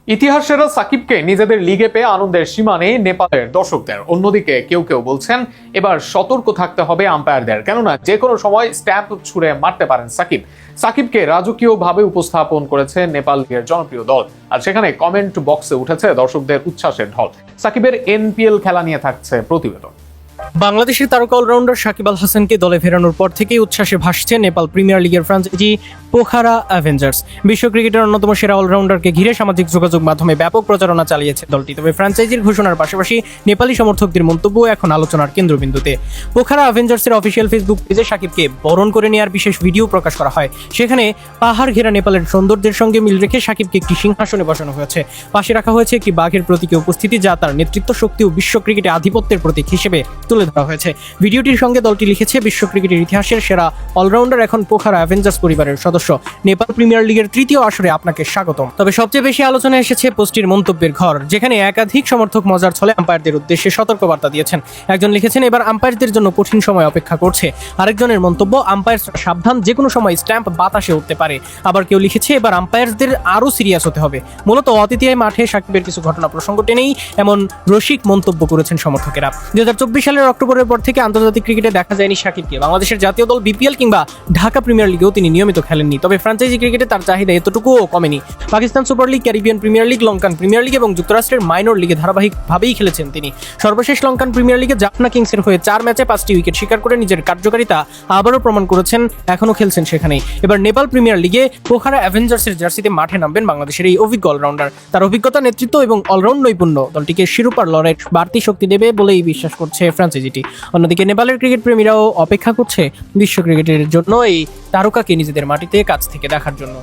ইতিহাসেরা সাকিবকে নিজেদের লিগে পেয়ে আনন্দের সীমা নেই নেপালের দর্শকদের। অন্যদিকে কেউ কেউ বলছেন এবার সতর্ক থাকতে হবে আম্পায়ারদের, কেননা যে কোনো সময় স্ট্যাম্প ছুঁড়ে মারতে পারেন সাকিব। সাকিবকে রাজকীয়ভাবে উপস্থাপন করেছে নেপাল লিগের জনপ্রিয় দল, আর সেখানে কমেন্ট বক্সে উঠেছে দর্শকদের উচ্ছ্বাসের ঢল। সাকিবের এনপিএল খেলা নিয়ে থাকছে প্রতিবেদন। বাংলাদেশের তারকা অলরাউন্ডার সাকিব আল হাসানকে দলে ফেরানোর পর থেকেই উচ্ছ্বাসে ভাসছে নেপাল প্রিমিয়ার লিগের ফ্রাঞ্চাইজি পোখারা অ্যাভেঞ্জার্স। বিশ্ব ক্রিকেটের অন্যতম সেরা অলরাউন্ডারকে ঘিরে সামাজিক যোগাযোগ মাধ্যমে ব্যাপক প্রচারণা চালিয়েছে দলটি। তবে ফ্রাঞ্চাইজির ঘোষণার পাশাপাশি নেপালি সমর্থকদের মন্তব্য এখন আলোচনার কেন্দ্রবিন্দুতে। পোখারা অ্যাভেঞ্জার্সের অফিসিয়াল ফেসবুক পেজে সাকিবকে বরণ করে নেওয়ার বিশেষ ভিডিও প্রকাশ করা হয়। সেখানে পাহাড় ঘেরা নেপালের সৌন্দর্যের সঙ্গে মিল রেখে সাকিবকে একটি সিংহাসনে বসানো হয়েছে। পাশে রাখা হয়েছে একটি বাঘের প্রতীকী উপস্থিতি, যা তার নেতৃত্ব শক্তি ও বিশ্ব ক্রিকেটে আধিপত্যের প্রতীক হিসেবে তুলে ধরা হয়েছে। ভিডিওটির সঙ্গে দলটি লিখেছে, বিশ্ব ক্রিকেটের ইতিহাসের সেরা অলরাউন্ডার এখন পোখারা অ্যাভেঞ্জার্স পরিবারের সদস্য। নেপাল প্রিমিয়ার লিগের তৃতীয় আসরে আপনাকে স্বাগতম। তবে সবচেয়ে বেশি আলোচনা এসেছে পোস্টটির মন্তব্যের ঘর, যেখানে একাধিক সমর্থক মজার ছলে আম্পায়ারদের উদ্দেশ্যে সতর্কবার্তা দিয়েছেন। একজন লিখেছেন, এবার আম্পায়ারদের জন্য কঠিন সময় অপেক্ষা করছে। আরেকজনের মন্তব্য, আম্পায়ার সাবধান, যে কোনো সময় স্ট্যাম্প বাতাসে উঠতে পারে। আবার কেউ লিখেছে, এবার আম্পায়ারদের আরও সিরিয়াস হতে হবে। মূলত অতিথিয়ায় মাঠে সাকিবের কিছু ঘটনা প্রসঙ্গ টেনেই এমন রসিক মন্তব্য করেছেন সমর্থকেরা। 2024 সালের অক্টোবরের পর থেকে আন্তর্জাতিক ক্রিকেটে দেখা যায়নি সাকিবকে। বাংলাদেশের জাতীয় দল বিপিএল কিংবা ঢাকা প্রিমিয়ার লিগেও তিনি নিয়মিত খেলেননি। তবে ফ্রাঞ্চাইজি ক্রিকেটে তার চাহিদা এতটুকুও কমেনি। Pakistan super league, Caribbean premier league, Lankan premier league এবং যুক্তরাষ্ট্রের মাইনর লিগে ধারাবাহিকভাবেই খেলেছেন তিনি। সর্বশেষ লঙ্কান প্রিমিয়ার লিগে জাফনা কিংসের হয়ে 4 ম্যাচে 5টি উইকেট শিকার করে নিজের কার্যকারিতা আবারও প্রমাণ করেছেন। এখনও খেলছেন সেখানেই। এবার নেপাল প্রিমিয়ার লিগে পোখারা অ্যাভেঞ্জার্সের জার্সিতে মাঠে নামবেন বাংলাদেশের এই অভিজ্ঞ অলরাউন্ডার। তার অভিজ্ঞতা, নেতৃত্ব এবং অলরাউন্ড নৈপুণ্য দলটিকে শিরোপার লড়াইয়ে বাড়তি শক্তি দেবে বলেই বিশ্বাস করছে ফ্রাঞ্চাইজিটি। অন্যদিকে নেপালের ক্রিকেট প্রেমীরাও অপেক্ষা করছে বিশ্ব ক্রিকেটের জন্য এই তারকাকে নিজেদের মাটিতে কাছ থেকে দেখার জন্য।